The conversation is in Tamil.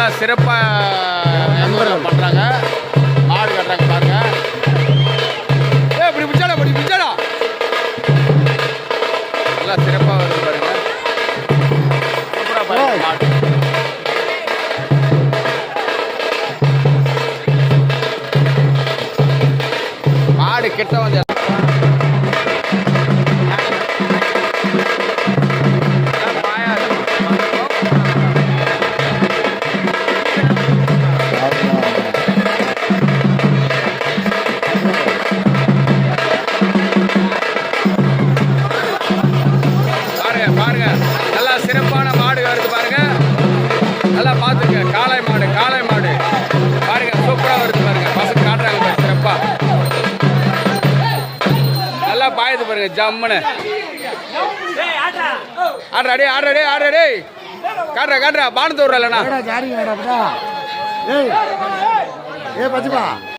நல்லா சிறப்பாக பண்ணுறாங்க. மாடு கட்டுறாங்க பாருங்க. இப்படி பிடிச்சாடா நல்லா சிறப்பாக வருது பாருங்க. சூப்பராக பாருங்க மாடு. மாடு கிட்ட வந்து பாருங்க நல்லா சிறப்பான மாடு வருது பாருங்க. நல்லா பார்த்துங்க. காளை மாடு பாருங்க சூப்பராக வருது பாருங்க. பசங்க காட்டுறாங்க பாருங்க சிறப்பா. நல்லா பாயுது பாருங்க ஜம்முன்னு. ஆடுறாடே காட்டுறா பானத்தூர் இல்லைண்ணா.